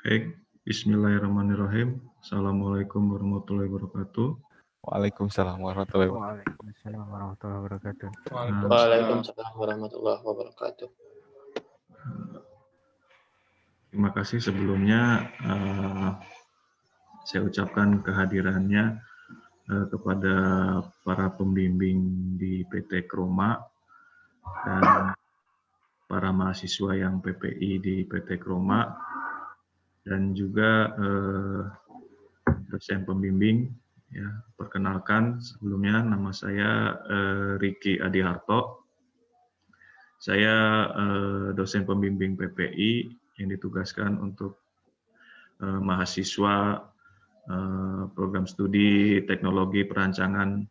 Baik, bismillahirrahmanirrahim. Assalamualaikum warahmatullahi wabarakatuh. Waalaikumsalam warahmatullahi wabarakatuh. Waalaikumsalam warahmatullahi wabarakatuh. Waalaikumsalam warahmatullahi wabarakatuh. Terima kasih sebelumnya saya ucapkan kehadirannya kepada para pembimbing di PT Kroma dan para mahasiswa yang PPI di PT Kroma dan juga dosen pembimbing. Ya, perkenalkan sebelumnya nama saya Riki Adiharto. Saya dosen pembimbing PPI yang ditugaskan untuk mahasiswa program studi teknologi perancangan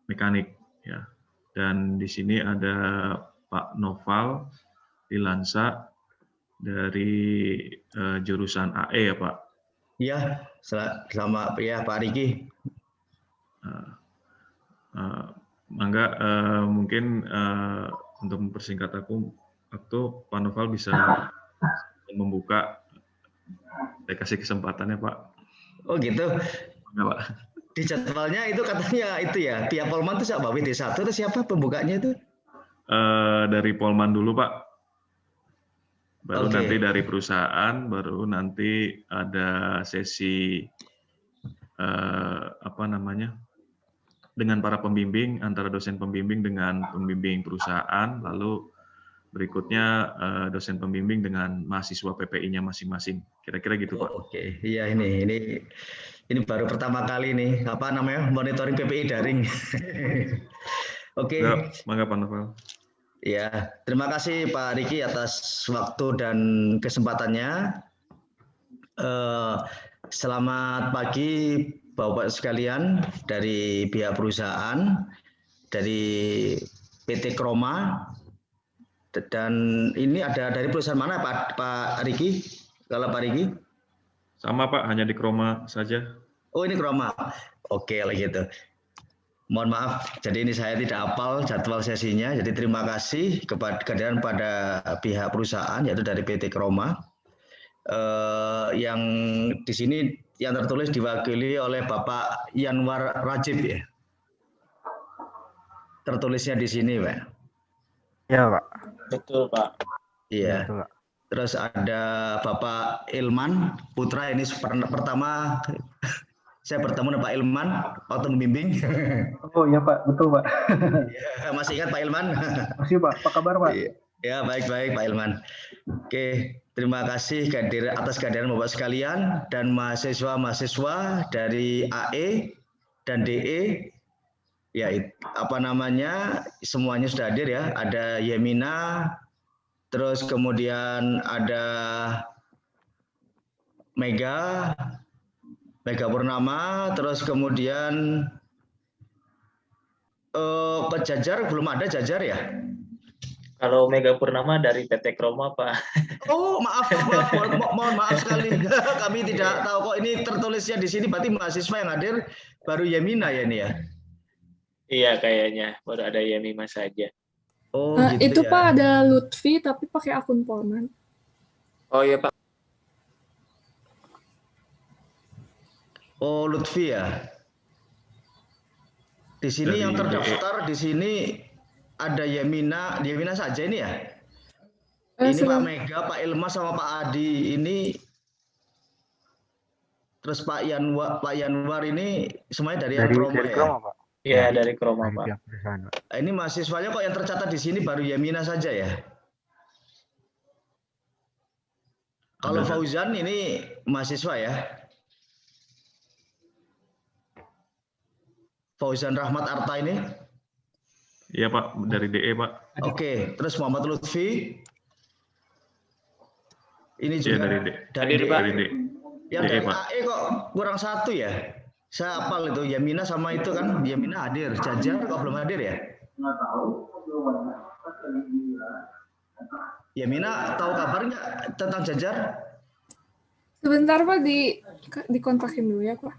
mekanik. Ya. Dan di sini ada Pak Noval Dilansa dari jurusan AE ya Pak. Iya, selamat ya Pak Riki. Mangga mungkin untuk mempersingkat waktu Pak Noval bisa membuka. Saya kasih kesempatannya Pak. Oh gitu. Mangga Pak. Di jadwalnya itu katanya itu ya, pihak Polman itu siapa? WD1 atau siapa pembukanya itu? Dari Polman dulu Pak. Baru Oke. nanti dari perusahaan, baru nanti ada sesi dengan para pembimbing, antara dosen pembimbing dengan pembimbing perusahaan, lalu berikutnya dosen pembimbing dengan mahasiswa PPI-nya masing-masing. Kira-kira gitu Pak. Oke, iya ini baru pertama kali nih monitoring PPI daring. Oke. Mangga Pak Noval. Ya, terima kasih Pak Riki atas waktu dan kesempatannya. Selamat pagi Bapak sekalian dari pihak perusahaan, dari PT Kroma, dan ini ada dari perusahaan mana Pak Riki? Kalau Pak Riki? Sama Pak, hanya di Kroma saja. Oh ini Kroma. Oke, kalau gitu. Mohon maaf, jadi ini saya tidak hafal jadwal sesinya. Jadi terima kasih pada pihak perusahaan yaitu dari PT Kroma yang di sini yang tertulis diwakili oleh Bapak Yanwar Rajib ya. Tertulisnya di sini, Pak. Ya, Pak. Betul, Pak. Iya. Betul, Pak. Terus ada Bapak Ilman Putra, ini pertama saya bertemu dengan Pak Ilman waktu membimbing. Oh iya Pak, betul Pak. Ya, masih ingat Pak Ilman? Masih Pak, apa kabar Pak? Ya baik-baik Pak Ilman. Oke, terima kasih atas kehadiran Bapak sekalian dan mahasiswa-mahasiswa dari AE dan DE. Ya, semuanya sudah hadir ya. Ada Yemina, terus kemudian ada Mega Purnama, terus kemudian ke Jajar belum ada Jajar ya? Kalau Mega Purnama dari PT Kroma, Pak. Oh, maaf, mohon maaf sekali. Kami tidak tahu kok ini tertulisnya di sini, berarti mahasiswa yang hadir baru Yemina ya ini ya? Iya, kayaknya baru ada Yemina saja. Oh, gitu itu ya. Pak ada Lutfi tapi pakai akun Polman. Oh iya, Pak. Oh, Lutfi ya. Di sini Dari yang terdaftar di sini ada Yemina saja ini ya. Ini Pak Mega, Pak Ilmas sama Pak Adi ini. Terus Pak Yanwar ini semuanya dari Kroma ya. Kroma, Pak. Iya, dari Kroma, Pak. Ini mahasiswanya kok yang tercatat di sini baru Yemina saja ya. Kalau Fauzan ini mahasiswa ya. Fauzan Rahmat Arta ini? Iya Pak, dari DE Pak. Oke, terus Muhammad Lutfi? Ini juga dari DE. Dari DE. Yang dari AE kok kurang satu ya? Saya hafal itu, Yamina sama itu kan, Yamina hadir. Jajar kok belum hadir ya? Yamina tahu kabar nggak tentang Jajar? Sebentar Pak, dikontakin dulu ya Pak.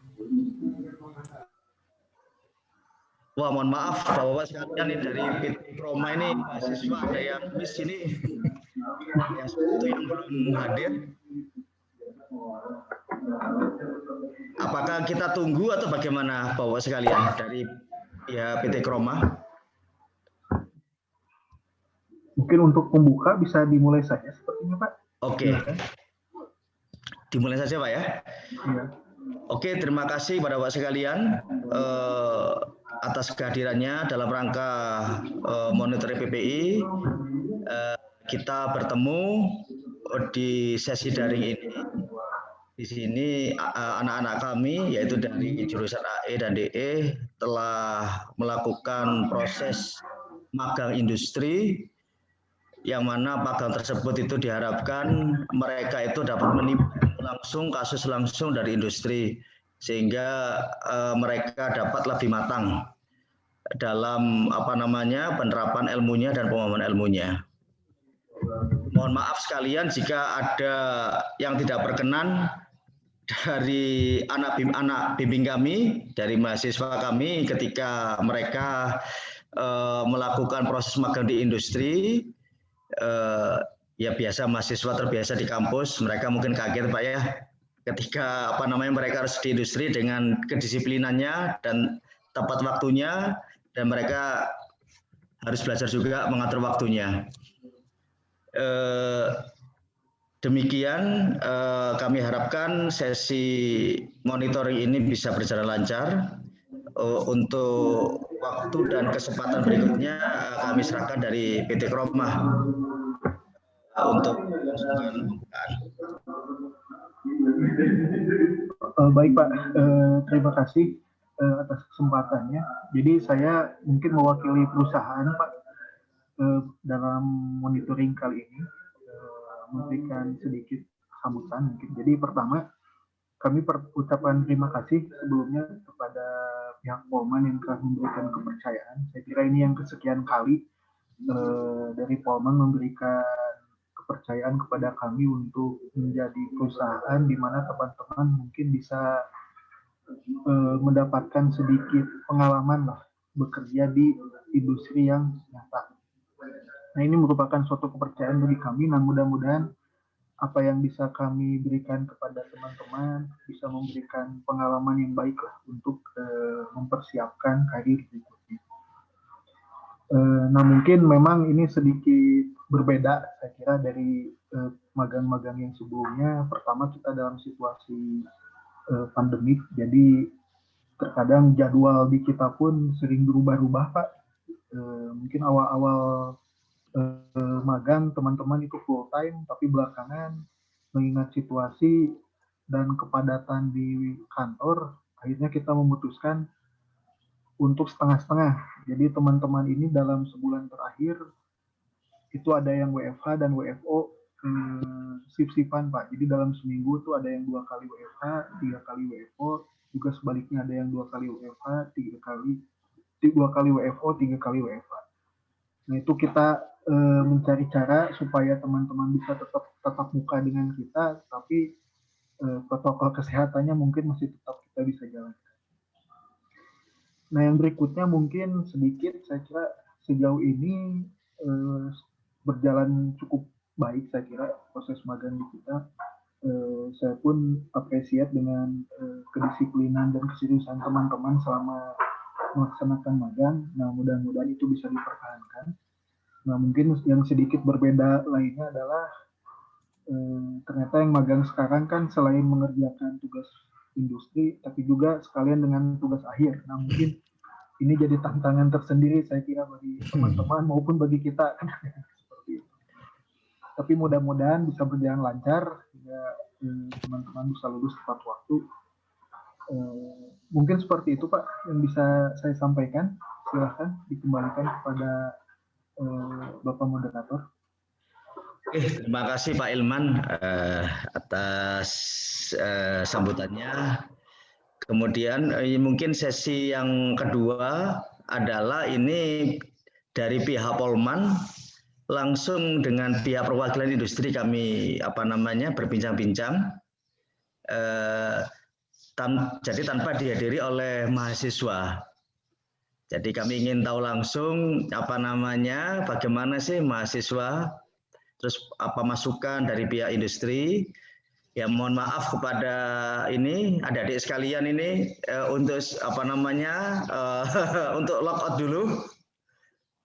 Wah, mohon maaf Bapak-bapak sekalian ini dari PT Kroma ini mahasiswa ada yang miss ini. yang belum hadir. Apakah kita tunggu atau bagaimana Bapak sekalian dari pihak PT Kroma? Mungkin untuk membuka bisa dimulai saja sepertinya Pak. Oke. Dimulai saja Pak ya. Iya. Oke, terima kasih pada Bapak sekalian atas kehadirannya dalam rangka monitoring PPI. Kita bertemu di sesi daring ini. Di sini anak-anak kami yaitu dari jurusan AE dan DE telah melakukan proses magang industri, yang mana magang tersebut itu diharapkan mereka itu dapat menimba langsung kasus langsung dari industri, sehingga mereka dapat lebih matang dalam penerapan ilmunya dan pemahaman ilmunya. Mohon maaf sekalian jika ada yang tidak berkenan dari anak bimbing kami, dari mahasiswa kami ketika mereka melakukan proses magang di industri. Ya biasa mahasiswa terbiasa di kampus, mereka mungkin kaget Pak ya, ketika mereka harus di industri dengan kedisiplinannya dan tepat waktunya, dan mereka harus belajar juga mengatur waktunya. Demikian kami harapkan sesi monitoring ini bisa berjalan lancar. Untuk waktu dan kesempatan berikutnya kami serahkan dari PT Kroma untuk pembukaan. Baik Pak, terima kasih atas kesempatannya. Jadi saya mungkin mewakili perusahaan Pak dalam monitoring kali ini, memberikan sedikit sambutan mungkin. Jadi pertama, kami ucapkan terima kasih sebelumnya kepada pihak Polman yang telah memberikan kepercayaan. Saya kira ini yang kesekian kali dari Polman memberikan kepercayaan kepada kami untuk menjadi perusahaan di mana teman-teman mungkin bisa mendapatkan sedikit pengalaman lah bekerja di industri yang nyata. Nah, ini merupakan suatu kepercayaan bagi kami. Nah, mudah-mudahan apa yang bisa kami berikan kepada teman-teman bisa memberikan pengalaman yang baik lah untuk mempersiapkan karir berikutnya. Nah, mungkin memang ini sedikit berbeda saya kira dari magang-magang yang sebelumnya. Pertama, kita dalam situasi pandemik, jadi terkadang jadwal di kita pun sering berubah-ubah Pak. Mungkin awal-awal magang teman-teman itu full time, tapi belakangan mengingat situasi dan kepadatan di kantor, akhirnya kita memutuskan untuk setengah-setengah. Jadi teman-teman ini dalam sebulan terakhir itu ada yang WFH dan WFO sip-sipan Pak. Jadi dalam seminggu itu ada yang 2 kali WFH, 3 kali WFO, juga sebaliknya ada yang 2 kali WFH, 2 kali WFO, 3 kali WFH. Nah, itu kita mencari cara supaya teman-teman bisa tetap muka dengan kita, tapi protokol kesehatannya mungkin masih tetap kita bisa jalankan. Nah, yang berikutnya mungkin sedikit saya kira sejauh ini berjalan cukup baik saya kira proses magang di kita. Saya pun apresiat dengan kedisiplinan dan keseriusan teman-teman selama melaksanakan magang. Nah, mudah-mudahan itu bisa dipertahankan. Nah, mungkin yang sedikit berbeda lainnya adalah ternyata yang magang sekarang kan selain mengerjakan tugas industri, tapi juga sekalian dengan tugas akhir. Nah, mungkin ini jadi tantangan tersendiri saya kira bagi teman-teman maupun bagi kita. Seperti itu. Tapi mudah-mudahan bisa berjalan lancar, sehingga teman-teman bisa lulus tepat waktu. Mungkin seperti itu Pak yang bisa saya sampaikan. Silahkan dikembalikan kepada Bapak Moderator. Terima kasih Pak Ilman atas sambutannya. Kemudian mungkin sesi yang kedua adalah ini dari pihak Polman langsung dengan pihak perwakilan industri kami berbincang-bincang. Jadi tanpa dihadiri oleh mahasiswa. Jadi kami ingin tahu langsung bagaimana sih mahasiswa terus apa masukan dari pihak industri. Ya mohon maaf kepada ini adik-adik sekalian ini untuk apa namanya untuk logout dulu,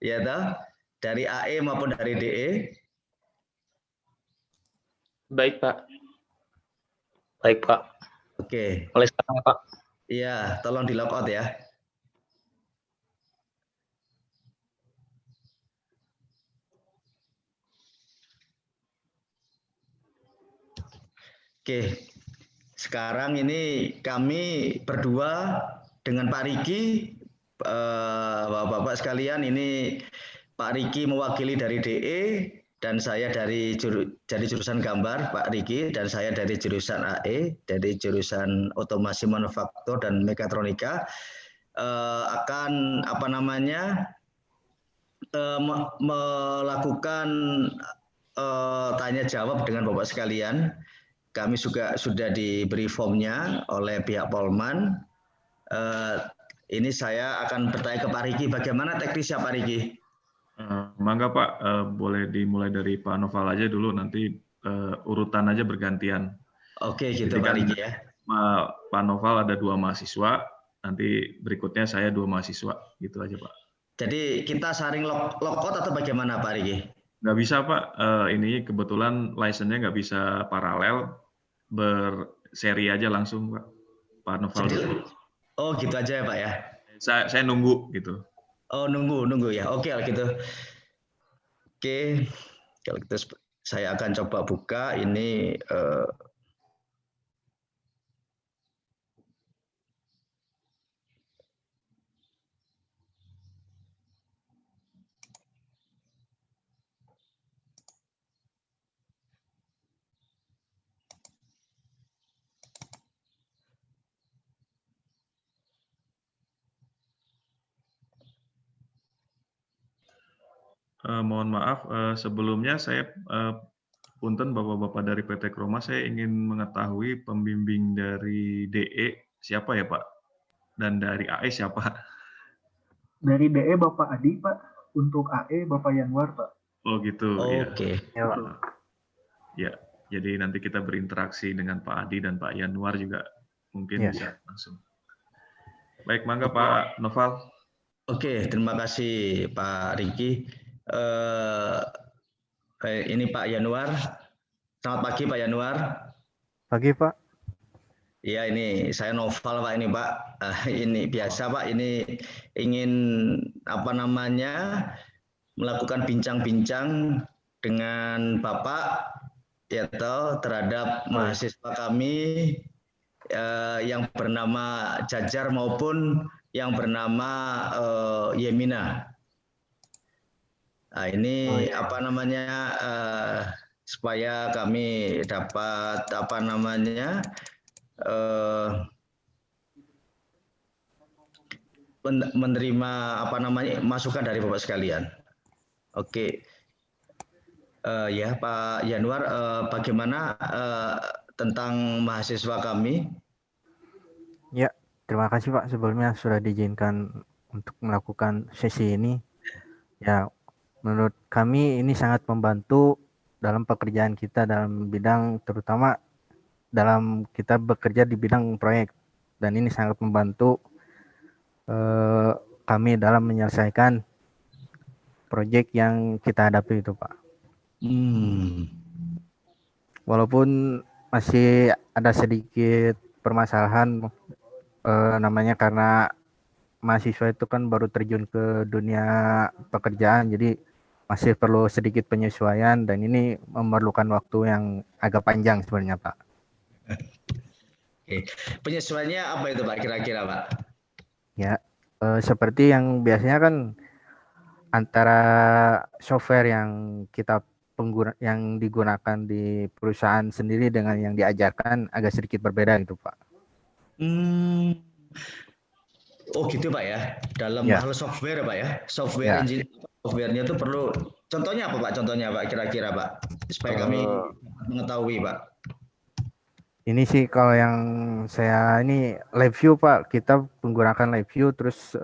ya toh, dari AE maupun dari DE. Baik, Pak. Baik, Pak. Oke. Mulai sekarang, ya, Pak. Iya, tolong di logout ya. Oke, sekarang ini kami berdua dengan Pak Riki, Bapak-bapak sekalian, ini Pak Riki mewakili dari DE dan saya dari jurusan gambar, Pak Riki, dan saya dari jurusan AE, dari jurusan otomasi manufaktur dan mekatronika, akan apa namanya melakukan tanya jawab dengan Bapak sekalian. Kami juga sudah diberi formnya oleh pihak Polman. Ini saya akan bertanya ke Pak Riki, bagaimana teknisnya Pak Riki? Mangga Pak, boleh dimulai dari Pak Noval aja dulu, nanti urutan aja bergantian. Oke, gitu Jadi Pak kan Riki ya. Pak Noval ada 2 mahasiswa, nanti berikutnya saya 2 mahasiswa, gitu aja Pak. Jadi kita saring logout atau bagaimana Pak Riki? Nggak bisa Pak, ini kebetulan license-nya nggak bisa paralel, berseri aja langsung Pak. Pak Noval. Jadi, oh gitu aja ya Pak ya? Saya nunggu gitu. Oh nunggu ya, oke kalau gitu. Oke, kalau gitu saya akan coba buka ini. Mohon maaf, sebelumnya saya punten Bapak-Bapak dari PT Kroma, saya ingin mengetahui pembimbing dari DE siapa ya Pak? Dan dari AE siapa? Dari DE Bapak Adi, Pak. Untuk AE Bapak Yanwar, Pak. Oh gitu. Oke. Ya. Ya, jadi nanti kita berinteraksi dengan Pak Adi dan Pak Yanwar juga mungkin bisa langsung. Baik, mangga Pak Noval. Oke, terima kasih Pak Riki. Ini Pak Yanwar. Selamat pagi Pak Yanwar. Pagi Pak. Iya, ini saya Noval Pak ini Pak. Ini biasa Pak, ini ingin apa namanya melakukan bincang-bincang dengan Bapak ya toh terhadap mahasiswa kami yang bernama Jajar maupun yang bernama Yemina. Nah, ini apa namanya supaya kami dapat apa namanya menerima apa namanya masukan dari Bapak sekalian. Oke. Ya Pak Yanwar, bagaimana tentang mahasiswa kami? Ya, terima kasih Pak sebelumnya sudah diizinkan untuk melakukan sesi ini. Ya, menurut kami ini sangat membantu dalam pekerjaan kita dalam bidang, terutama dalam kita bekerja di bidang proyek, dan ini sangat membantu kami dalam menyelesaikan proyek yang kita hadapi itu Pak. Walaupun masih ada sedikit permasalahan namanya karena mahasiswa itu kan baru terjun ke dunia pekerjaan, jadi masih perlu sedikit penyesuaian dan ini memerlukan waktu yang agak panjang sebenarnya Pak. Oke. Penyesuaiannya apa itu Pak kira-kira Pak? Ya, seperti yang biasanya kan antara software yang yang digunakan di perusahaan sendiri dengan yang diajarkan agak sedikit berbeda gitu Pak. Oh gitu Pak ya, dalam hal software Pak ya, software engineer, softwarenya itu perlu, contohnya apa Pak, contohnya Pak kira-kira Pak, supaya kami mengetahui Pak. Ini sih kalau yang saya ini LiveView Pak, kita menggunakan LiveView, terus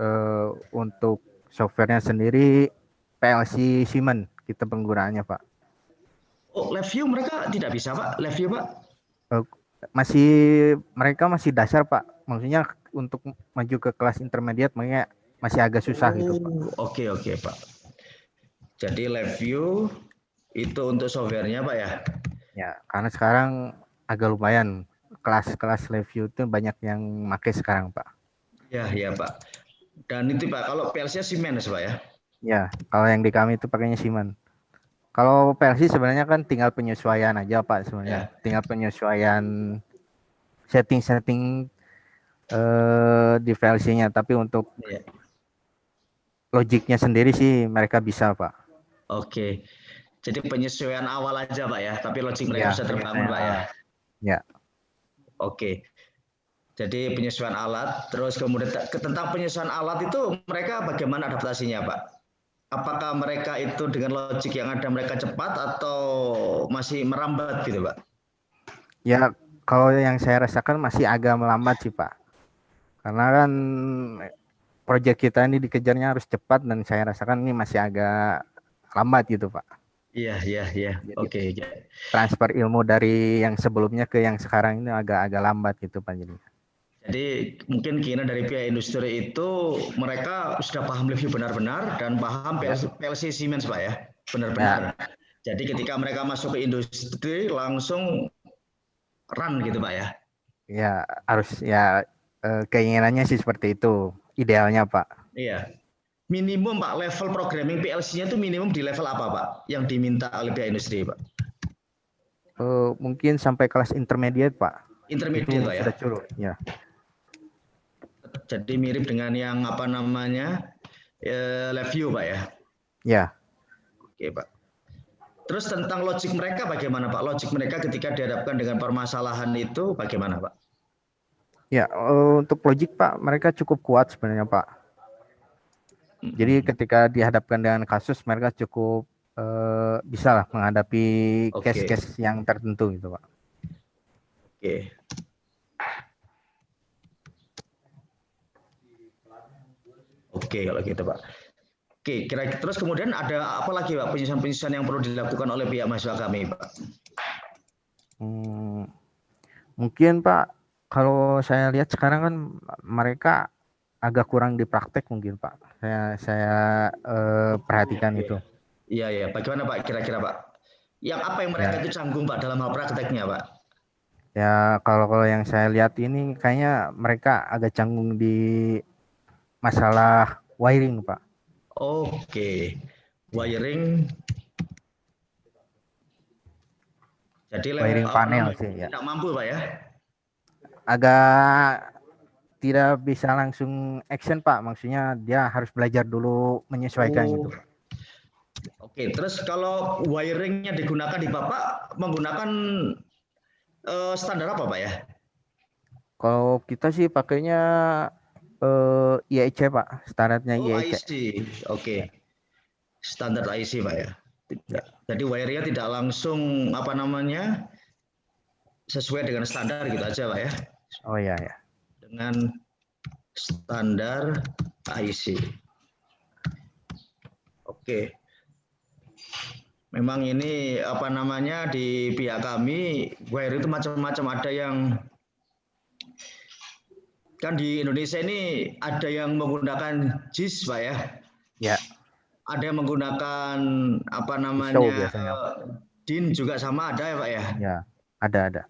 untuk softwarenya sendiri PLC Siemens kita penggunaannya Pak. Oh, live view mereka tidak bisa, Pak? Live view, Pak? Masih mereka masih dasar Pak. Maksudnya untuk maju ke kelas intermediate makanya masih agak susah gitu Pak. Oke, Pak. Jadi live view itu untuk softwarenya, Pak ya? Ya, karena sekarang agak lumayan kelas-kelas live view itu banyak yang pakai sekarang Pak. Ya, Pak. Dan itu Pak, kalau PLC Siemens Pak ya? Ya, kalau yang di kami itu pakainya Siemens. Kalau PLC sebenarnya kan tinggal penyesuaian aja Pak sebenarnya. Ya. Tinggal penyesuaian setting-setting di PLC-nya. Tapi untuk logiknya sendiri sih mereka bisa Pak. Oke. Jadi penyesuaian awal aja Pak ya, tapi logik mereka bisa terbangun Pak ya? Ya. Oke. Jadi penyesuaian alat, terus kemudian tentang penyesuaian alat itu mereka bagaimana adaptasinya Pak? Apakah mereka itu dengan logik yang ada mereka cepat atau masih merambat gitu Pak? Ya, kalau yang saya rasakan masih agak melambat sih Pak. Karena kan proyek kita ini dikejarnya harus cepat dan saya rasakan ini masih agak lambat gitu Pak. Iya. Oke. Transfer ilmu dari yang sebelumnya ke yang sekarang ini agak lambat gitu Pak jadi. Jadi mungkin kira dari pihak industri itu mereka sudah paham review benar-benar dan paham PLC Siemens Pak ya, benar-benar. Ya. Jadi ketika mereka masuk ke industri langsung run gitu Pak ya. Ya harus ya keinginannya sih seperti itu, idealnya Pak. Iya. Minimum Pak level programming PLC-nya itu minimum di level apa Pak yang diminta oleh pihak industri Pak? Mungkin sampai kelas intermediate Pak. Intermediate Pak ya. Sudah cukup ya. Jadi mirip dengan yang apa namanya live view Pak ya? Ya. Oke Pak. Terus tentang logik mereka bagaimana Pak? Logik mereka ketika dihadapkan dengan permasalahan itu bagaimana Pak? Ya, untuk logik Pak, mereka cukup kuat sebenarnya Pak. Jadi ketika dihadapkan dengan kasus mereka cukup bisa lah menghadapi case-case yang tertentu gitu Pak. Oke. Oke kalau gitu Pak. Oke, kira-kira terus kemudian ada apa lagi Pak penyesuaian-penyesuaian yang perlu dilakukan oleh pihak mahasiswa kami Pak? Mungkin Pak, kalau saya lihat sekarang kan mereka agak kurang dipraktek mungkin Pak. Saya perhatikan itu. Iya. Bagaimana Pak kira-kira Pak? Yang apa yang mereka itu canggung Pak dalam hal prakteknya Pak? Ya kalau yang saya lihat ini kayaknya mereka agak canggung di masalah wiring Pak. Oke, wiring. Jadi wiring panel sih ya. Tidak mampu Pak ya? Agak tidak bisa langsung action Pak, maksudnya dia harus belajar dulu menyesuaikan gitu. Oke, terus kalau wiringnya digunakan di Bapak menggunakan standar apa Pak ya? Kalau kita sih pakainya IEC Pak, standarnya IEC. Oke. Standar IC Pak ya. Jadi wiringnya tidak langsung apa namanya sesuai dengan standar gitu aja Pak ya. Oh ya. Dengan standar IC. Oke. Memang ini apa namanya di pihak kami wire itu macam-macam, ada yang kan di Indonesia ini ada yang menggunakan JIS Pak ya. Ya. Ada yang menggunakan apa namanya DIN juga sama ada ya Pak ya? Ya, ada.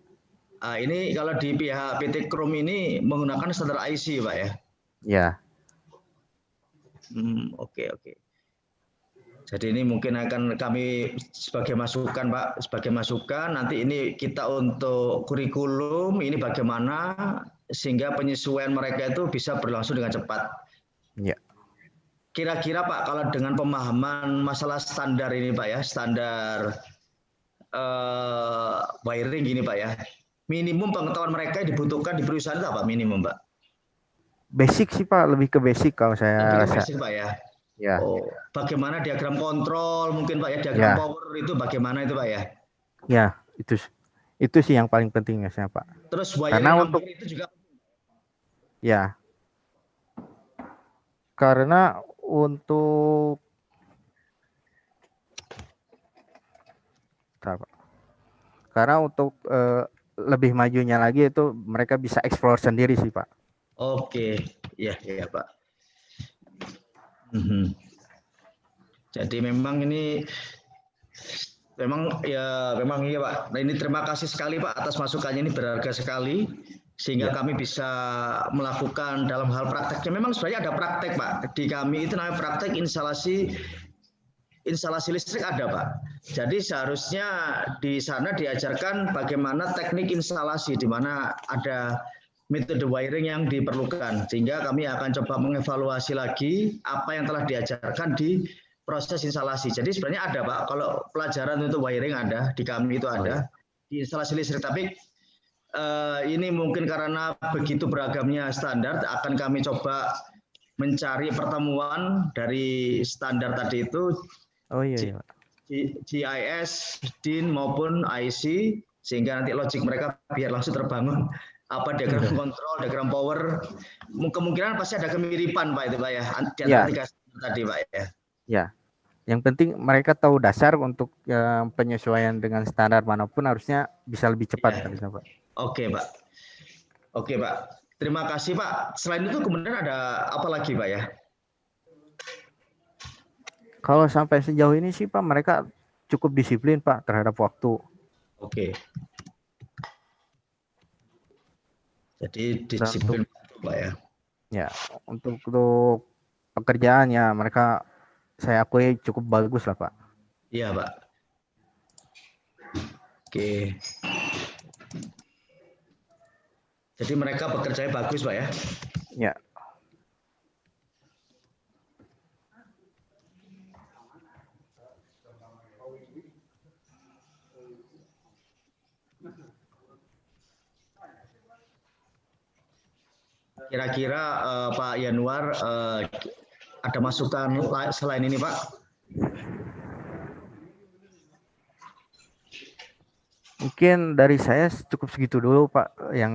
Ini kalau di pihak PT Krom ini menggunakan standar IC Pak ya? Ya. Oke. Jadi ini mungkin akan kami sebagai masukan Pak, sebagai masukan nanti ini kita untuk kurikulum ini bagaimana sehingga penyesuaian mereka itu bisa berlangsung dengan cepat. Ya. Kira-kira Pak kalau dengan pemahaman masalah standar ini Pak ya, standar wiring gini Pak ya, minimum pengetahuan mereka yang dibutuhkan di perusahaan itu apa minimum Pak? Basic sih Pak, lebih ke basic kalau saya rasa. Basic Pak ya. Ya. Bagaimana diagram kontrol mungkin Pak ya, diagram power itu bagaimana itu Pak ya? Ya, itu sih yang paling penting ya saya Pak. Terus wiring untuk itu juga. Ya. Karena untuk Karena untuk lebih majunya lagi itu mereka bisa explore sendiri sih Pak. Oke, ya Pak. Mhm. Jadi memang ini memang iya Pak. Nah ini terima kasih sekali Pak atas masukannya, ini berharga sekali sehingga kami bisa melakukan dalam hal prakteknya. Memang sebenarnya ada praktek Pak. Di kami itu namanya praktek instalasi listrik ada Pak. Jadi seharusnya di sana diajarkan bagaimana teknik instalasi di mana ada metode wiring yang diperlukan. Sehingga kami akan coba mengevaluasi lagi apa yang telah diajarkan di proses instalasi. Jadi sebenarnya ada Pak, kalau pelajaran untuk wiring ada, di kami itu ada, di instalasi listrik. Tapi ini mungkin karena begitu beragamnya standar, akan kami coba mencari pertemuan dari standar tadi itu, Oh iya. GIS, DIN maupun IC, sehingga nanti logik mereka biar langsung terbangun. Apa diagram kontrol, diagram power, kemungkinan pasti ada kemiripan Pak itu Pak ya, di antara tiga tadi Pak ya. Ya, yang penting mereka tahu dasar untuk penyesuaian dengan standar manapun harusnya bisa lebih cepat harusnya Pak. Oke Pak. Oke Pak. Terima kasih Pak. Selain itu kemudian ada apa lagi Pak ya? Kalau sampai sejauh ini sih Pak, mereka cukup disiplin Pak terhadap waktu. Oke. Jadi disiplin Pak ya. Ya, untuk pekerjaan ya mereka saya akui cukup bagus lah Pak. Iya Pak. Oke. Jadi mereka bekerjanya bagus Pak ya? Ya. Kira-kira Pak Yanuar ada masukan selain ini Pak? Mungkin dari saya cukup segitu dulu Pak yang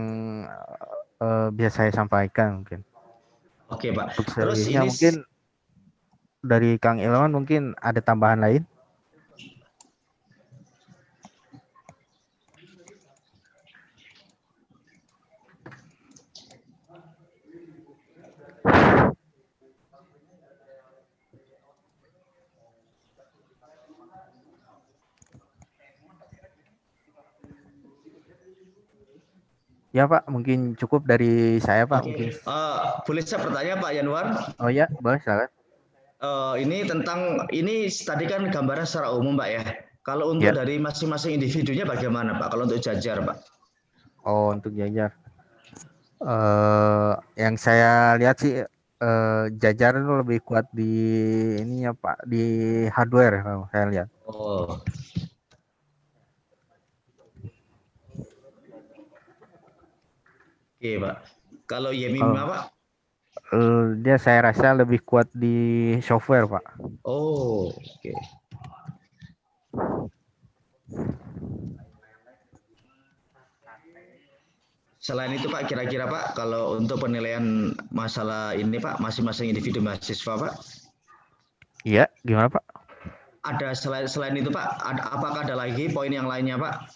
bisa saya sampaikan mungkin. Oke Pak. Untuk selanjutnya mungkin dari Kang Ilman mungkin ada tambahan lain? Ya Pak, mungkin cukup dari saya Pak. Mungkin. Boleh saya bertanya Pak Yanuar? Oh ya, boleh silakan. Ini tadi kan gambaran secara umum Pak ya. Kalau untuk dari masing-masing individunya bagaimana Pak? Kalau untuk Jajar Pak? Oh untuk Jajar, yang saya lihat sih Jajar itu lebih kuat di ininya Pak, di hardware kalau saya lihat. Oh. Oke Pak. Kalau Yemima Pak? Dia saya rasa lebih kuat di software Pak. Oh, oke. Selain itu Pak, kira-kira Pak, kalau untuk penilaian masalah ini Pak, masing-masing individu mahasiswa Pak? Iya, gimana Pak? Ada selain itu Pak, apakah ada lagi poin yang lainnya Pak?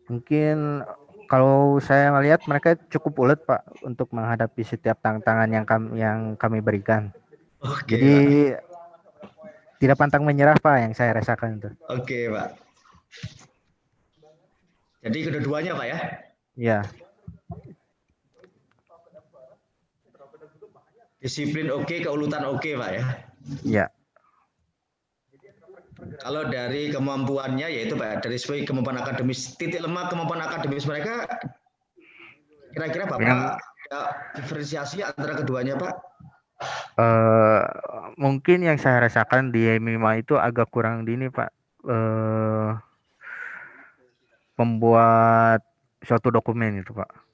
Mungkin kalau saya melihat mereka cukup ulet Pak untuk menghadapi setiap tantangan yang kami berikan. Oke, jadi Pak. Tidak pantang menyerah Pak yang saya rasakan itu. Oke Pak. Jadi kedua-duanya Pak ya? Ya. Disiplin oke, keuletan oke Pak ya? Ya. Kalau dari kemampuannya yaitu Pak, dari segi kemampuan akademis, titik lemah kemampuan akademis mereka, kira-kira Bapak ada diferensiasi antara keduanya Pak? Mungkin yang saya rasakan di MIMA itu agak kurang di ini Pak, membuat suatu dokumen itu Pak.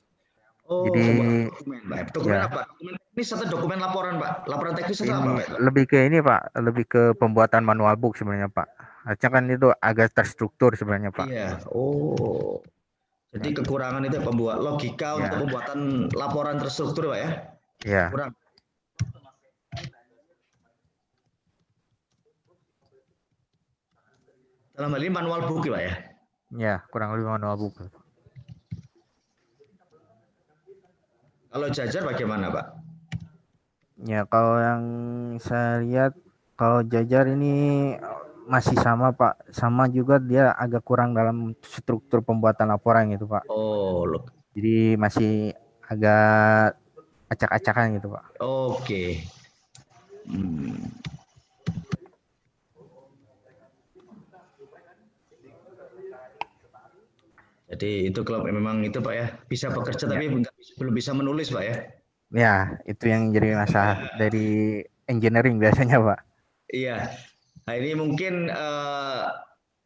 Oh, jadi dokumen Pak. Dokumen apa? Dokumen teknis atau dokumen laporan Pak? Laporan teknis atau apa Pak? Lebih ke ini Pak, lebih ke pembuatan manual book sebenarnya Pak. Harusnya kan itu agak terstruktur sebenarnya Pak. Iya. Oh. Jadi kekurangan itu pembuat logika untuk pembuatan laporan terstruktur Pak ya? Iya. Kurang. Dalam hal ini manual book Pak ya? Ya, kurang lebih manual book. Kalau Jajar bagaimana, Pak? Ya, kalau yang saya lihat, kalau Jajar ini masih sama, Pak. Sama juga dia agak kurang dalam struktur pembuatan laporan gitu, Pak. Oh, Jadi masih agak acak-acakan gitu, Pak. oke. Jadi itu kalau memang itu Pak ya, bisa bekerja tapi belum bisa menulis Pak ya. Ya, itu yang jadi masalah dari engineering biasanya, Pak. Iya. Nah ini mungkin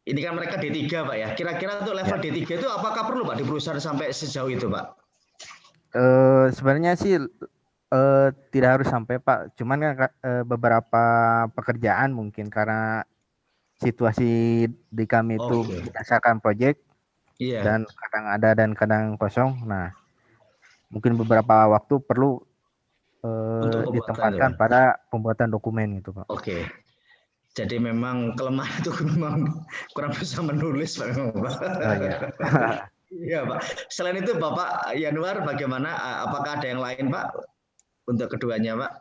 ini kan mereka D3 Pak ya. Kira-kira untuk level Ya. D3 itu apakah perlu Pak di perusahaan sampai sejauh itu Pak? Sebenarnya sih tidak harus sampai, Pak. Cuman kan beberapa pekerjaan mungkin karena situasi di kami itu Oke. berdasarkan proyek Iya. dan kadang ada dan kadang kosong. Nah, mungkin beberapa waktu perlu Untuk pembuatan ditempatkan itu, Pak. pada pembuatan dokumen gitu, Pak. Oke. Jadi memang kelemahan itu memang kurang bisa menulis Pak. Oh iya. Iya Pak. Selain itu Bapak Yanuar bagaimana? Apakah ada yang lain Pak untuk keduanya Pak?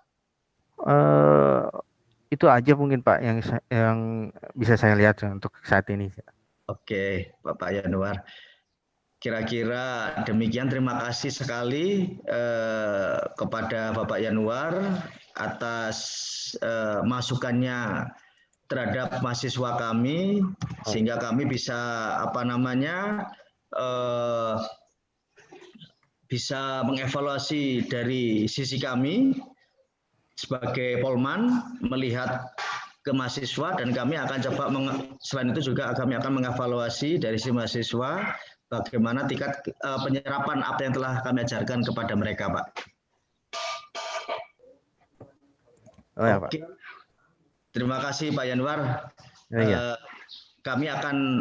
Itu aja mungkin Pak yang bisa saya lihat untuk saat ini. Oke, Bapak Yanuar. Kira-kira demikian, terima kasih sekali kepada Bapak Yanuar atas masukannya terhadap mahasiswa kami sehingga kami bisa bisa mengevaluasi dari sisi kami sebagai Polman melihat ke mahasiswa dan kami akan coba selain itu juga kami akan mengevaluasi dari si mahasiswa bagaimana tingkat penyerapan apa yang telah kami ajarkan kepada mereka, Pak. Oh ya, Oke. Pak. Terima kasih Pak Yanuar. Iya.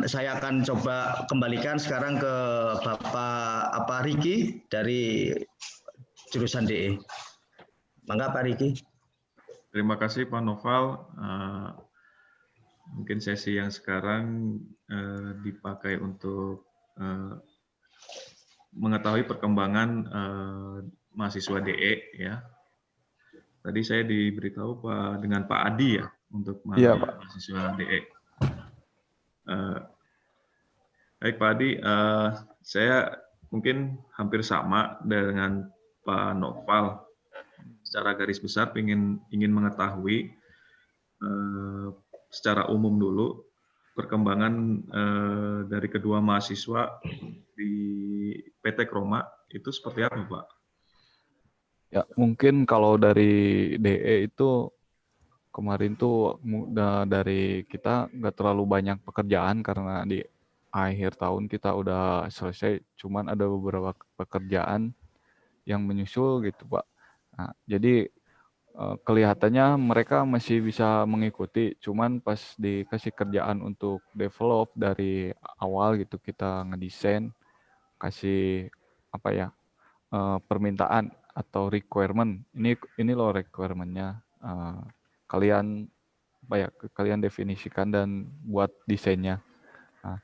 Saya akan coba kembalikan sekarang ke Bapak Riki dari jurusan DE. Mangga Pak Riki. Terima kasih Pak Noval. Mungkin sesi yang sekarang dipakai untuk mengetahui perkembangan mahasiswa DE ya. Tadi saya diberitahu dengan Pak Adi ya untuk mahasiswa DE. Baik Pak Adi, saya mungkin hampir sama dengan Pak Noval. Secara garis besar ingin mengetahui secara umum dulu perkembangan dari kedua mahasiswa di PT Kroma itu seperti apa, Pak? Ya, mungkin kalau dari DE itu kemarin tuh dari kita nggak terlalu banyak pekerjaan karena di akhir tahun kita udah selesai, cuman ada beberapa pekerjaan yang menyusul gitu, Pak. Nah, jadi kelihatannya mereka masih bisa mengikuti, cuman pas dikasih kerjaan untuk develop dari awal gitu, kita ngedesain, kasih permintaan atau requirement. Ini loh requirement-nya. Kalian definisikan dan buat desainnya. Nah,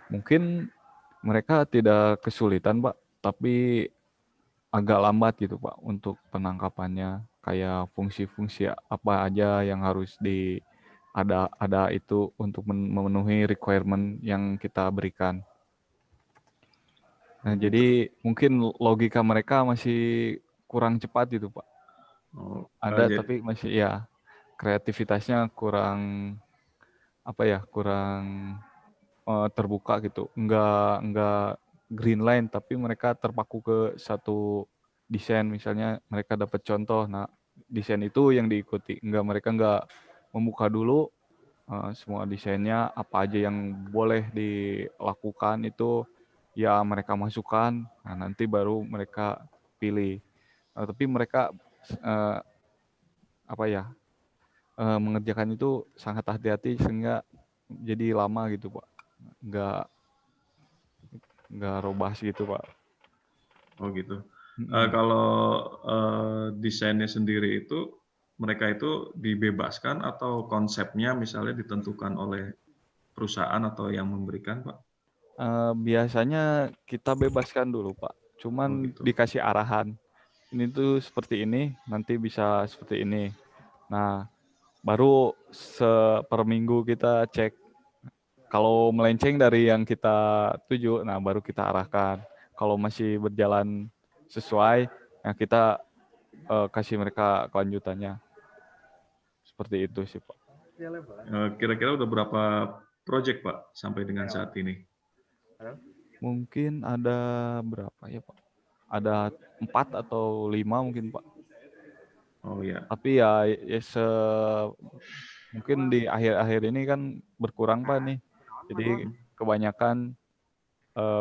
mungkin mereka tidak kesulitan, Pak, tapi agak lambat gitu, Pak, untuk penangkapannya. Kayak fungsi-fungsi apa aja yang harus ada itu untuk memenuhi requirement yang kita berikan. Nah, jadi mungkin logika mereka masih kurang cepat gitu, Pak. Ada tapi masih ya kreativitasnya kurang terbuka gitu. Enggak green line, tapi mereka terpaku ke satu desain. Misalnya mereka dapat contoh, nah desain itu yang diikuti. Mereka enggak membuka dulu semua desainnya apa aja yang boleh dilakukan itu ya mereka masukkan. Nah, nanti baru mereka pilih. Tapi mereka mengerjakan itu sangat hati-hati sehingga jadi lama gitu, Pak. Nggak robust gitu, Pak. Oh gitu. Kalau desainnya sendiri itu mereka itu dibebaskan atau konsepnya misalnya ditentukan oleh perusahaan atau yang memberikan, Pak? Biasanya kita bebaskan dulu, Pak. Oh, Cuman gitu. dikasih arahan. Ini tuh seperti ini, nanti bisa seperti ini. Nah, baru per minggu kita cek. Kalau melenceng dari yang kita tuju, nah baru kita arahkan. Kalau masih berjalan sesuai, nah kita kasih mereka kelanjutannya. Seperti itu sih, Pak. Kira-kira udah berapa project, Pak, sampai dengan saat ini? Mungkin ada berapa ya, Pak? Ada 4 atau 5 mungkin, Pak. Oh ya. Tapi ya mungkin di akhir-akhir ini kan berkurang, Pak, nih. Jadi kebanyakan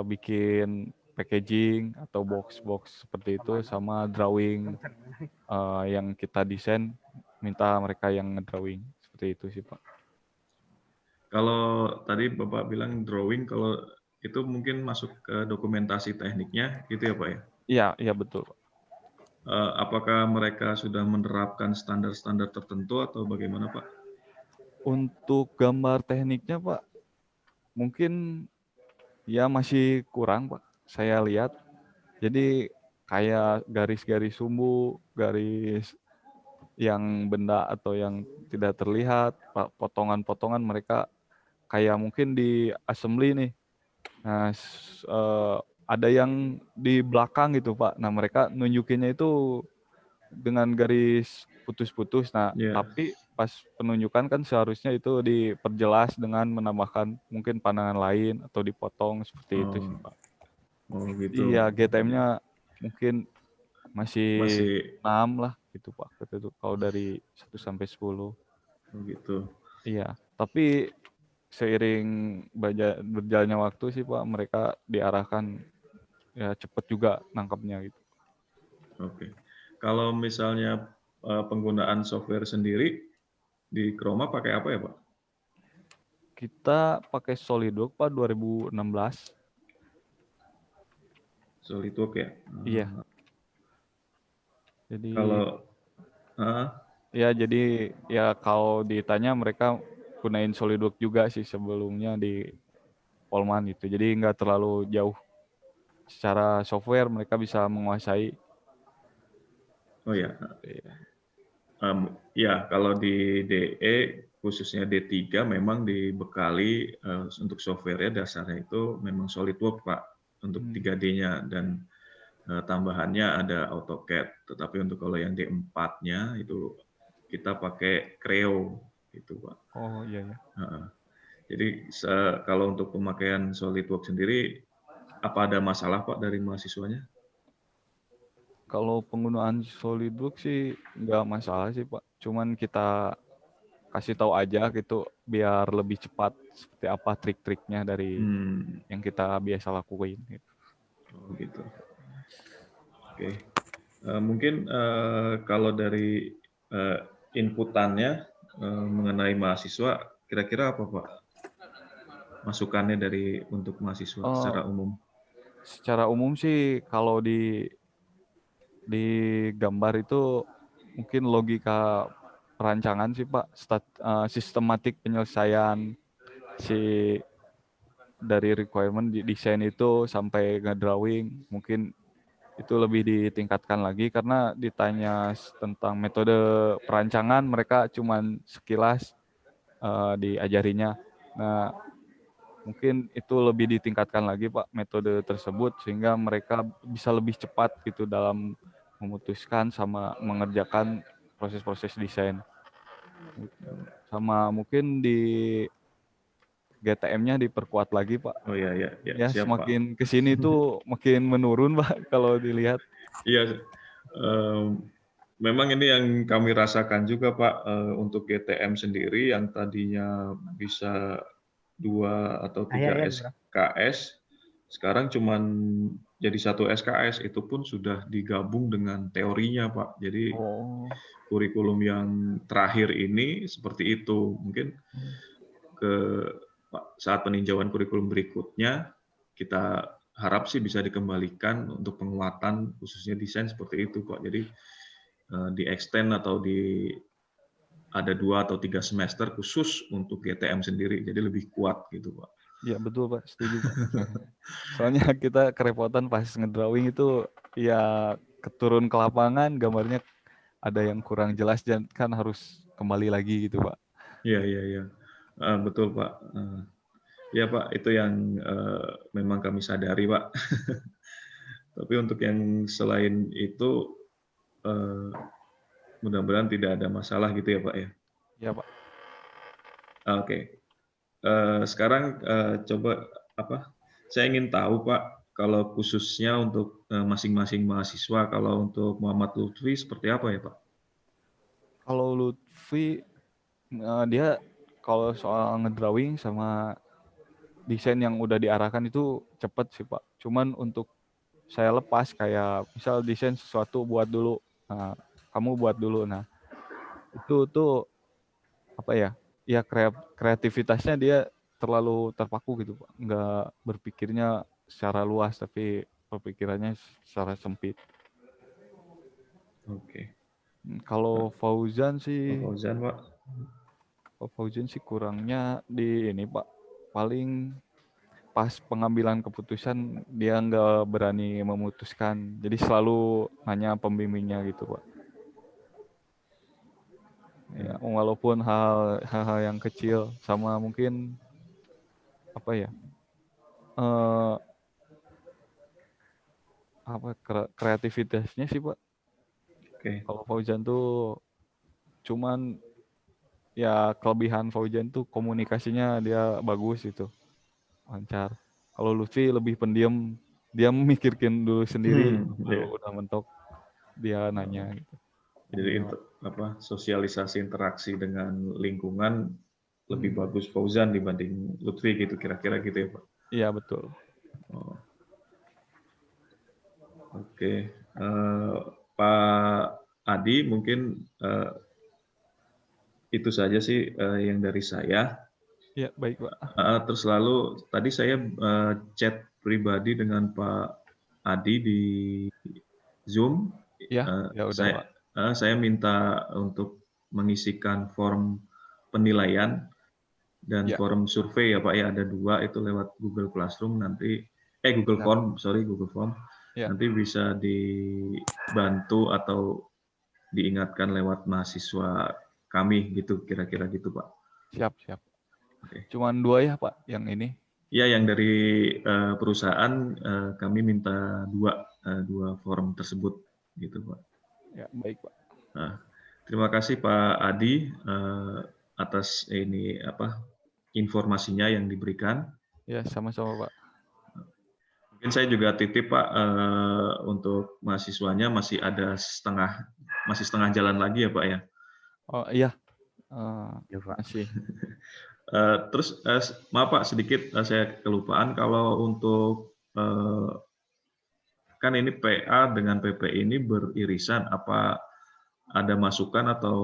bikin packaging atau box-box seperti itu sama drawing yang kita desain, minta mereka yang ngedrawing. Seperti itu sih, Pak. Kalau tadi Bapak bilang drawing, kalau itu mungkin masuk ke dokumentasi tekniknya, gitu ya Pak ya? Iya betul, Pak. Apakah mereka sudah menerapkan standar-standar tertentu atau bagaimana Pak? Untuk gambar tekniknya, Pak, mungkin ya masih kurang, Pak. Saya lihat. Jadi kayak garis-garis sumbu, garis yang benda atau yang tidak terlihat, potongan-potongan mereka kayak mungkin di assembly nih. Nah, ada yang di belakang gitu, Pak. Nah, mereka nunjukinnya itu dengan garis putus-putus. Nah, Yeah. tapi pas penunjukan kan seharusnya itu diperjelas dengan menambahkan mungkin pandangan lain atau dipotong seperti itu sih, Pak. Oh gitu. Iya, GTM-nya mungkin masih 6 lah gitu, Pak. Itu kalau dari 1 sampai 10. Oh gitu. Iya, tapi seiring berjalannya waktu sih, Pak, mereka diarahkan ya cepet juga nangkapnya gitu. Oke. Kalau misalnya penggunaan software sendiri di Chroma pakai apa ya, Pak? Kita pakai SolidWorks, Pak, 2016. SolidWorks ya? Iya. Jadi ya jadi ya kalau ditanya mereka gunain SolidWorks juga sih sebelumnya di Polman gitu. Jadi nggak terlalu jauh secara software, mereka bisa menguasai. Oh ya. Ya, kalau di DE khususnya D3 memang dibekali untuk software-nya dasarnya itu memang SolidWorks, Pak, untuk 3D-nya, dan tambahannya ada AutoCAD. Tetapi untuk kalau yang D4-nya itu kita pakai Creo gitu, Pak. Oh iya ya. Jadi kalau untuk pemakaian SolidWorks sendiri, apa ada masalah Pak dari mahasiswanya? Kalau penggunaan SolidWorks sih nggak masalah sih Pak. Cuman kita kasih tahu aja gitu biar lebih cepat seperti apa trik-triknya dari yang kita biasa lakuin. Gitu. Oh gitu. Oke. Mungkin kalau dari inputannya mengenai mahasiswa, kira-kira apa Pak? Masukannya untuk mahasiswa secara umum? Secara umum sih kalau di gambar itu mungkin logika perancangan sih Pak, sistematik penyelesaian dari requirement di desain itu sampai ngedrawing mungkin itu lebih ditingkatkan lagi karena ditanya tentang metode perancangan mereka cuman sekilas diajarinya. Nah, mungkin itu lebih ditingkatkan lagi Pak metode tersebut sehingga mereka bisa lebih cepat gitu dalam memutuskan sama mengerjakan proses-proses desain. Sama mungkin di GTM-nya diperkuat lagi Pak. Oh iya. Ya Siap, semakin Pak. kesini tuh makin menurun Pak kalau dilihat. Iya. Memang ini yang kami rasakan juga Pak, untuk GTM sendiri yang tadinya bisa 2 atau 3 SKS, sekarang cuman jadi 1 SKS, itu pun sudah digabung dengan teorinya Pak. Jadi kurikulum yang terakhir ini seperti itu. Mungkin saat peninjauan kurikulum berikutnya, kita harap sih bisa dikembalikan untuk penguatan khususnya desain seperti itu Pak. Jadi di extend atau ada 2 atau 3 semester khusus untuk GTM sendiri, jadi lebih kuat gitu Pak. Iya betul Pak, setuju Pak. Soalnya kita kerepotan pas ngedrawing itu ya keturun ke lapangan gambarnya ada yang kurang jelas dan kan harus kembali lagi gitu Pak. Iya. Betul Pak. Ya Pak, itu yang memang kami sadari Pak. Tapi untuk yang selain itu mudah-mudahan tidak ada masalah gitu ya Pak ya. Iya Pak. Oke. Sekarang coba saya ingin tahu Pak, kalau khususnya untuk masing-masing mahasiswa, kalau untuk Muhammad Lutfi seperti apa ya Pak? Kalau Lutfi dia kalau soal ngedrawing sama desain yang udah diarahkan itu cepet sih Pak. Cuman untuk saya lepas kayak misal desain sesuatu buat dulu, nah, kamu buat dulu, nah itu tuh apa ya? Ya kreativitasnya dia terlalu terpaku gitu Pak. Nggak berpikirnya secara luas tapi berpikirannya secara sempit. Oke. Kalau Fauzan sih, Fauzan Pak. Kurangnya di ini Pak, paling pas pengambilan keputusan dia nggak berani memutuskan, jadi selalu nanya pembimbingnya gitu Pak. Ya, walaupun hal-hal yang kecil sama mungkin apa ya, kreativitasnya sih Pak. Oke. Kalau Fauzan tuh cuman ya kelebihan Fauzan tuh komunikasinya dia bagus gitu, lancar. Kalau Lutfi lebih pendiam, dia memikirkan dulu sendiri, baru udah mentok dia nanya gitu. Jadi sosialisasi interaksi dengan lingkungan lebih bagus Fauzan dibanding Lutfi gitu, kira-kira gitu ya Pak? Iya betul. Oh. Oke. Pak Adi, mungkin itu saja sih yang dari saya. Ya baik Pak. Terus lalu tadi saya chat pribadi dengan Pak Adi di Zoom. Ya udah Pak. Saya minta untuk mengisikan form penilaian dan form survei ya Pak ya, ada 2 itu lewat Google Classroom nanti Google Form. Nanti bisa dibantu atau diingatkan lewat mahasiswa kami gitu, kira-kira gitu Pak. Siap. Cuman 2 ya Pak yang ini? Ya, yang dari perusahaan kami minta 2 form tersebut gitu Pak. Ya baik Pak. Nah, terima kasih Pak Adi atas informasinya yang diberikan. Ya sama-sama Pak. Mungkin saya juga titip Pak untuk mahasiswanya masih setengah jalan lagi ya Pak ya. Oh iya. Ya, Pak. Masih. Terus maaf Pak, sedikit saya kelupaan, kalau untuk kan ini PA dengan PPI ini beririsan, apa ada masukan atau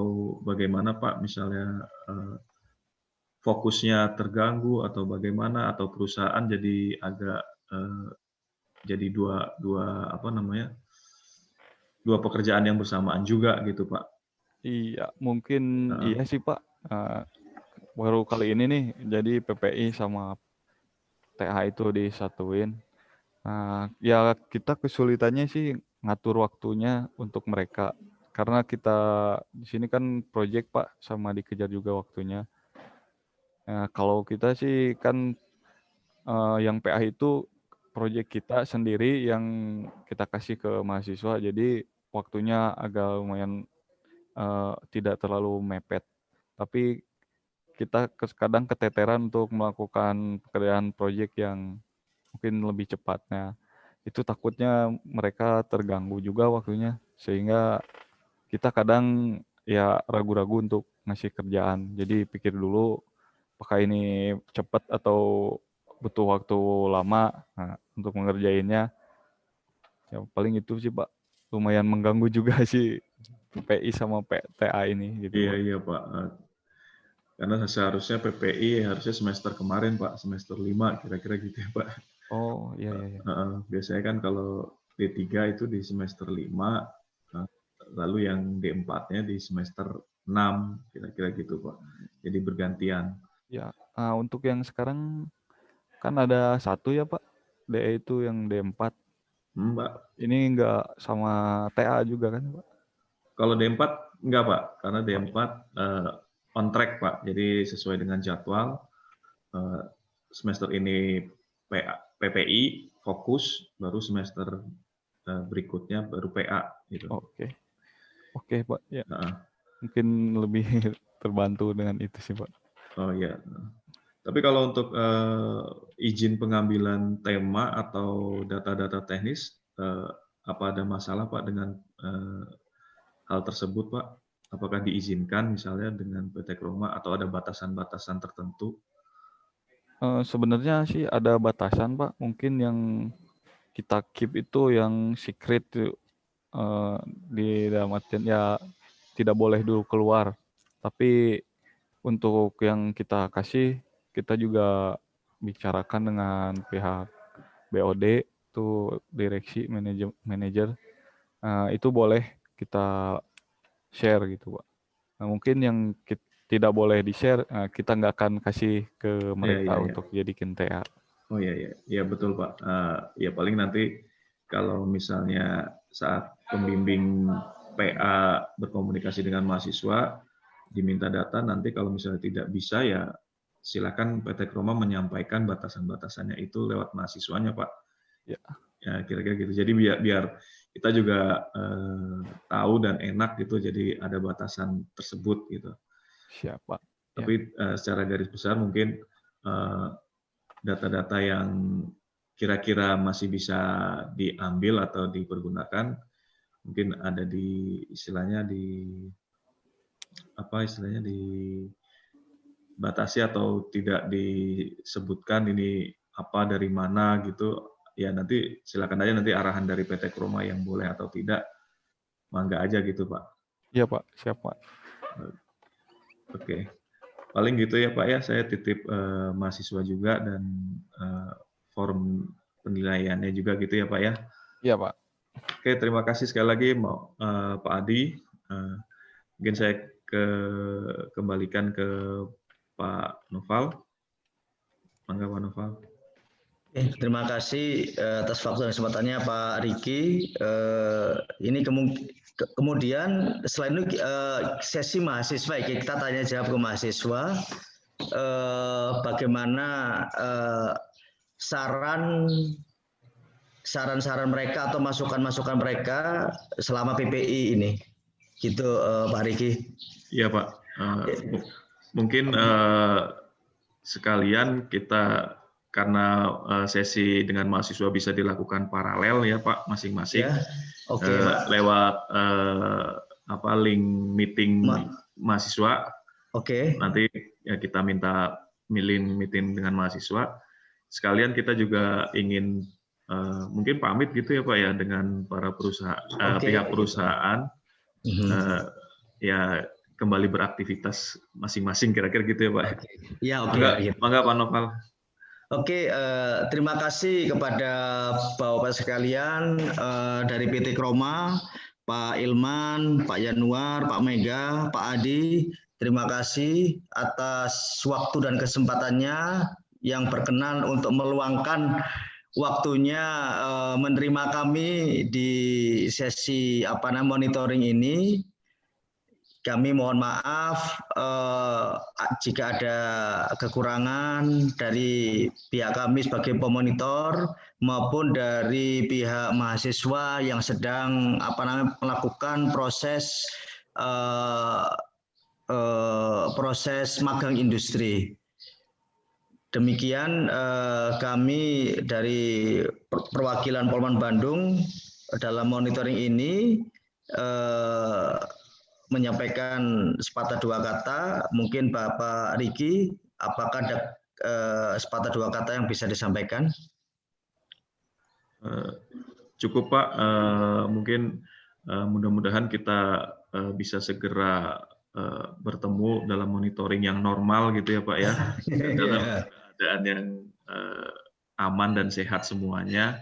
bagaimana Pak, misalnya fokusnya terganggu atau bagaimana, atau perusahaan jadi agak jadi dua pekerjaan yang bersamaan juga gitu Pak? Iya mungkin iya sih Pak. Baru kali ini nih jadi PPI sama TA itu disatuin. Nah, ya kita kesulitannya sih ngatur waktunya untuk mereka. Karena kita di sini kan project Pak, sama dikejar juga waktunya. Nah, kalau kita sih kan yang PA itu project kita sendiri yang kita kasih ke mahasiswa, jadi waktunya agak lumayan tidak terlalu mepet. Tapi kita kadang keteteran untuk melakukan pekerjaan project yang mungkin lebih cepatnya. Itu takutnya mereka terganggu juga waktunya, sehingga kita kadang ya ragu-ragu untuk ngasih kerjaan. Jadi pikir dulu apakah ini cepat atau butuh waktu lama untuk mengerjainnya. Ya paling itu sih Pak, lumayan mengganggu juga sih PPI sama PTA ini gitu Pak. Iya Pak, karena seharusnya PPI harusnya semester kemarin Pak, semester 5 kira-kira gitu ya Pak. Oh iya. Biasanya kan kalau D3 itu di semester 5, lalu yang D4-nya di semester 6, kira-kira gitu Pak. Jadi bergantian. Ya, untuk yang sekarang kan ada satu ya Pak, DE itu yang D4. Mbak, Ini enggak sama TA juga kan Pak? kalau D4 enggak Pak, karena D4 on track Pak. Jadi sesuai dengan jadwal. Semester ini PPI fokus, baru semester berikutnya baru PA gitu. Oke Pak. Ya. Nah. Mungkin lebih terbantu dengan itu sih Pak. Oh iya. Tapi kalau untuk izin pengambilan tema atau data-data teknis, apa ada masalah Pak dengan hal tersebut Pak? Apakah diizinkan misalnya dengan PT Kroma atau ada batasan-batasan tertentu? Sebenarnya sih ada batasan Pak. Mungkin yang kita keep itu yang secret di dalam artian ya tidak boleh dulu keluar. Tapi untuk yang kita kasih, kita juga bicarakan dengan pihak BOD, itu direksi manajer, itu boleh kita share gitu Pak. Nah, mungkin yang tidak boleh di-share, kita nggak akan kasih ke mereka untuk jadikan TA. Oh iya betul Pak. Ya paling nanti kalau misalnya saat pembimbing PA berkomunikasi dengan mahasiswa, diminta data, nanti kalau misalnya tidak bisa ya silakan PT Kroma menyampaikan batasan-batasannya itu lewat mahasiswanya Pak. Ya kira-kira gitu. Jadi biar kita juga tahu dan enak gitu, jadi ada batasan tersebut gitu. Siapa? Tapi secara garis besar mungkin data-data yang kira-kira masih bisa diambil atau dipergunakan mungkin ada di dibatasi atau tidak disebutkan ini apa dari mana gitu ya, nanti silakan aja nanti arahan dari PT Kroma yang boleh atau tidak, mangga aja gitu Pak. Iya Pak, siap Pak. Oke. Paling gitu ya Pak ya, saya titip mahasiswa juga dan form penilaiannya juga gitu ya Pak ya. Iya Pak. Oke, terima kasih sekali lagi Pak Adi. Mungkin saya kembalikan ke Pak Noval. Mangga Pak Noval. Terima kasih atas waktu dan kesempatannya Pak Riki. Ini kemudian selain itu sesi mahasiswa, kita tanya jawab ke mahasiswa. Bagaimana saran-saran mereka atau masukan-masukan mereka selama PPI ini, gitu Pak Riki. Iya Pak. Mungkin sekalian kita karena sesi dengan mahasiswa bisa dilakukan paralel ya Pak masing-masing. Ya. Oke, lewat link meeting mahasiswa. Oke. Nanti ya kita minta meeting dengan mahasiswa. Sekalian kita juga ingin mungkin pamit gitu ya Pak ya dengan para perusahaan, pihak perusahaan ya kembali beraktivitas masing-masing kira-kira gitu ya Pak. Ya oke. Mangga Pak Noval. Oke, terima kasih kepada Bapak sekalian dari PT Kroma, Pak Ilman, Pak Yanuar, Pak Mega, Pak Adi. Terima kasih atas waktu dan kesempatannya yang berkenan untuk meluangkan waktunya menerima kami di sesi monitoring ini. Kami mohon maaf jika ada kekurangan dari pihak kami sebagai pemonitor maupun dari pihak mahasiswa yang sedang melakukan proses magang industri. Demikian kami dari perwakilan Polman Bandung dalam monitoring ini menyampaikan sepatah dua kata. Mungkin Bapak Riki, apakah ada sepatah dua kata yang bisa disampaikan? Cukup Pak, mungkin mudah-mudahan kita bisa segera bertemu dalam monitoring yang normal gitu ya Pak ya, dalam keadaan yang aman dan sehat semuanya.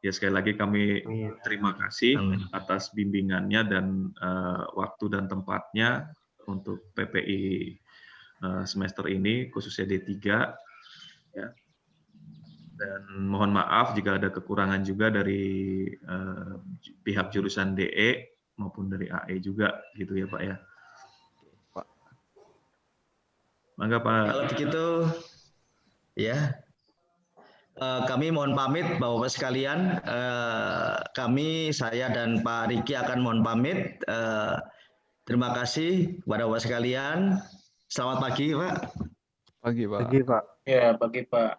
Ya sekali lagi kami Amin. terima kasih Amin. atas bimbingannya dan waktu dan tempatnya untuk PPI semester ini, khususnya D3. Ya. Dan mohon maaf jika ada kekurangan juga dari pihak jurusan DE maupun dari AE juga, gitu ya Pak ya. Pak. Mangga Pak. Kalau begitu, ya. Kami mohon pamit Bapak-Bapak sekalian. Saya dan Pak Riki akan mohon pamit. Terima kasih kepada Bapak sekalian. Selamat pagi, Pak. Pagi, Pak. Pagi Pak. Ya, bagi Pak.